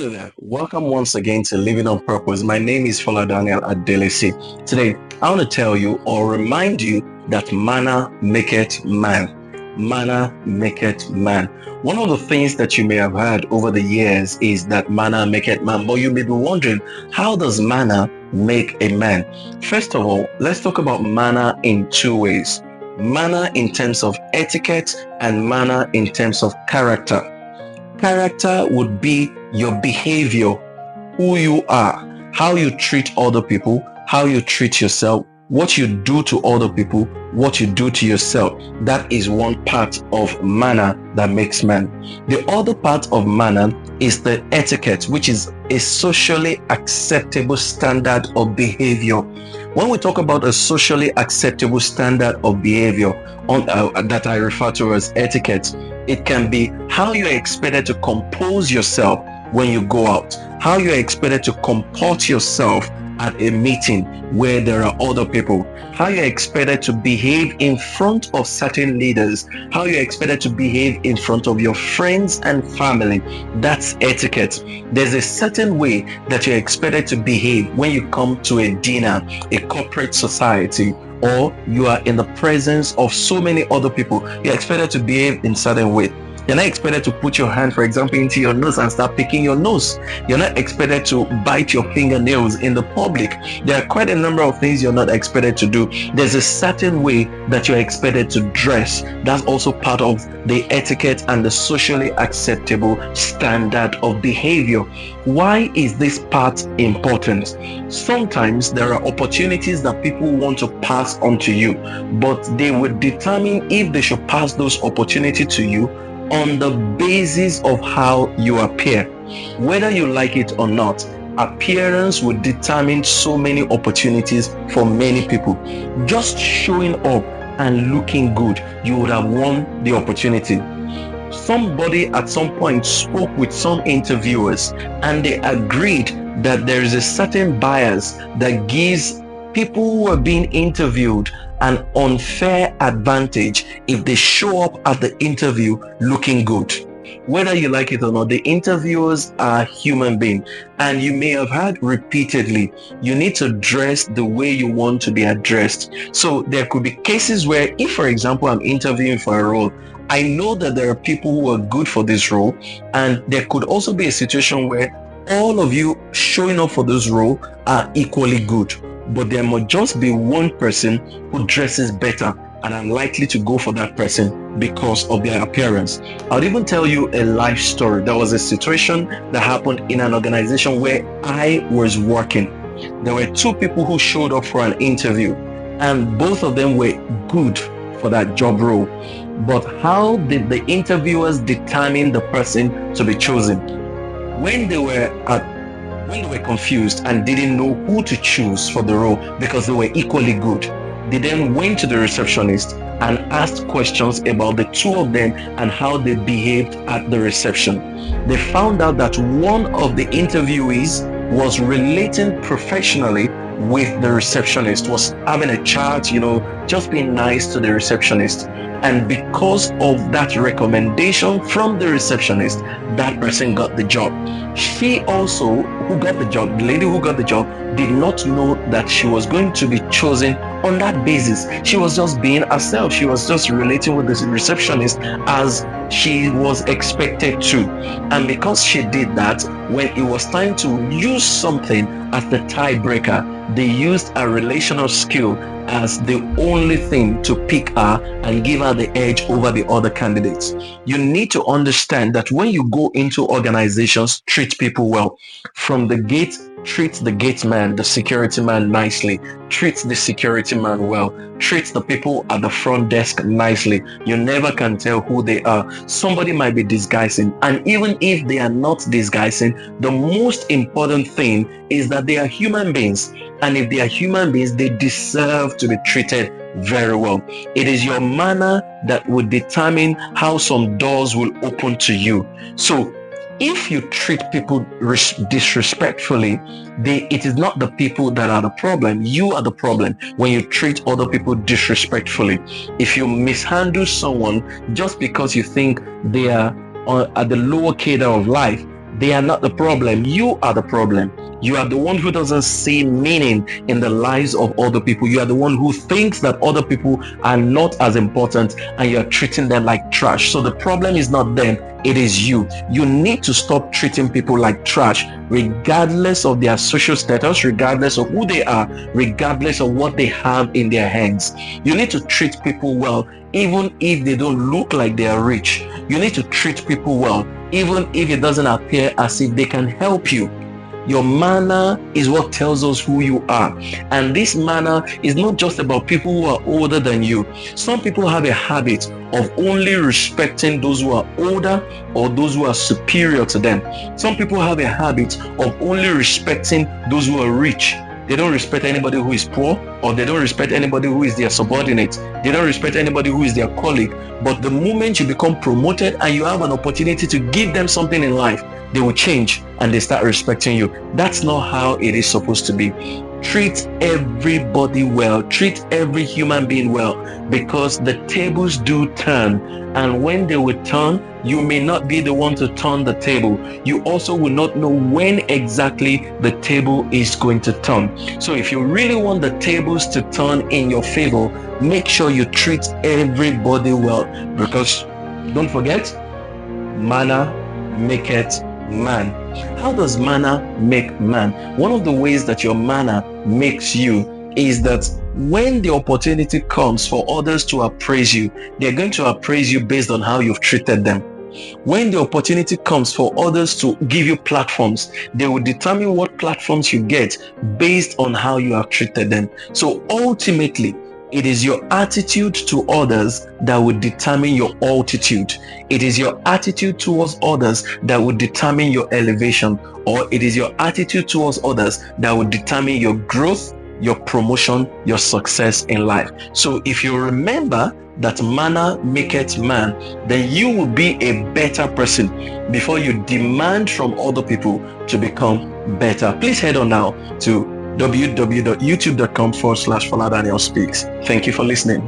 Hello there. Welcome once again to Living on Purpose. My name is Fola Daniel Adelesi. Today, I want to tell you or remind you that manner maketh man. Manner maketh man. One of the things that you may have heard over the years is that manner maketh man. But you may be wondering, how does manner make a man? First of all, let's talk about manner in two ways. Manner in terms of etiquette and manner in terms of character. Character would be your behavior, who you are, how you treat other people, how you treat yourself, what you do to other people, what you do to yourself. That is one part of manner that makes man. The other part of manner is the etiquette, which is a socially acceptable standard of behavior. When we talk about a socially acceptable standard of behavior that I refer to as etiquette, it can be how you're expected to compose yourself when you go out, how you're expected to comport yourself at a meeting where there are other people, how you're expected to behave in front of certain leaders, how you're expected to behave in front of your friends and family. That's etiquette. There's a certain way that you're expected to behave when you come to a dinner, a corporate society, or you are in the presence of so many other people. You're expected to behave in certain way. You're not expected to put your hand, for example, into your nose and start picking your nose. You're not expected to bite your fingernails in the public. There are quite a number of things you're not expected to do. There's a certain way that you're expected to dress. That's also part of the etiquette and the socially acceptable standard of behavior. Why is this part important? Sometimes there are opportunities that people want to pass on to you, but they would determine if they should pass those opportunities to you on the basis of how you appear. Whether you like it or not, appearance will determine so many opportunities for many people. Just showing up and looking good, you would have won the opportunity. Somebody at some point spoke with some interviewers and they agreed that there is a certain bias that gives people who are being interviewed an unfair advantage if they show up at the interview looking good. Whether you like it or not, the interviewers are human beings, and you may have heard repeatedly, you need to dress the way you want to be addressed. So there could be cases where, if for example I'm interviewing for a role, I know that there are people who are good for this role, and there could also be a situation where all of you showing up for this role are equally good, but there must just be one person who dresses better, and I'm likely to go for that person because of their appearance. I'll even tell you a life story. There was a situation that happened in an organization where I was working. There were two people who showed up for an interview, and both of them were good for that job role. But how did the interviewers determine the person to be chosen? When they were confused and didn't know who to choose for the role because they were equally good, they then went to the receptionist and asked questions about the two of them and how they behaved at the reception. They found out that one of the interviewees was relating professionally with the receptionist, was having a chat, just being nice to the receptionist. And because of that recommendation from the receptionist, that person got the job. She also, who got the job, the lady who got the job, did not know that she was going to be chosen on that basis. She was just being herself. She was just relating with the receptionist as she was expected to. And because she did that, when it was time to use something as the tiebreaker, they used a relational skill as the only thing to pick her and give her the edge over the other candidates. You need to understand that when you go into organizations, treat people well. From the gate, treat the gate man, the security man nicely. Treat the security man well. Treat the people at the front desk nicely. You never can tell who they are. Somebody might be disguising, and even if they are not disguising, the most important thing is that they are human beings. And if they are human beings, they deserve to be treated very well. It is your manner that will determine how some doors will open to you. So if you treat people disrespectfully, it is not the people that are the problem. You are the problem when you treat other people disrespectfully. If you mishandle someone just because you think they are at the lower cadre of life, They are not the problem. You are the problem. You are the one who doesn't see meaning in the lives of other people. You are the one who thinks that other people are not as important and you are treating them like trash. So the problem is not them, it is you. You need to stop treating people like trash, regardless of their social status, regardless of who they are, regardless of what they have in their hands. You need to treat people well, even if they don't look like they are rich. You need to treat people well, even if it doesn't appear as if they can help you. Your manner is what tells us who you are. And this manner is not just about people who are older than you. Some people have a habit of only respecting those who are older or those who are superior to them. Some people have a habit of only respecting those who are rich. They don't respect anybody who is poor, or they don't respect anybody who is their subordinate. They don't respect anybody who is their colleague. But the moment you become promoted and you have an opportunity to give them something in life, they will change and they start respecting you. That's not how it is supposed to be. Treat everybody well. Treat every human being well, because the tables do turn. And when they will turn, you may not be the one to turn the table. You also will not know when exactly the table is going to turn. So if you really want the tables to turn in your favor, make sure you treat everybody well, because don't forget, manner maketh man. How does manner make man? One of the ways that your manner makes you is that when the opportunity comes for others to appraise you, they're going to appraise you based on how you've treated them. When the opportunity comes for others to give you platforms, they will determine what platforms you get based on how you have treated them. So ultimately, it is your attitude to others that will determine your altitude. It is your attitude towards others that will determine your elevation, or it is your attitude towards others that will determine your growth, your promotion, your success in life. So if you remember that manner maketh man, then you will be a better person before you demand from other people to become better. Please head on now to www.youtube.com/Fola Daniel Speaks. Thank you for listening.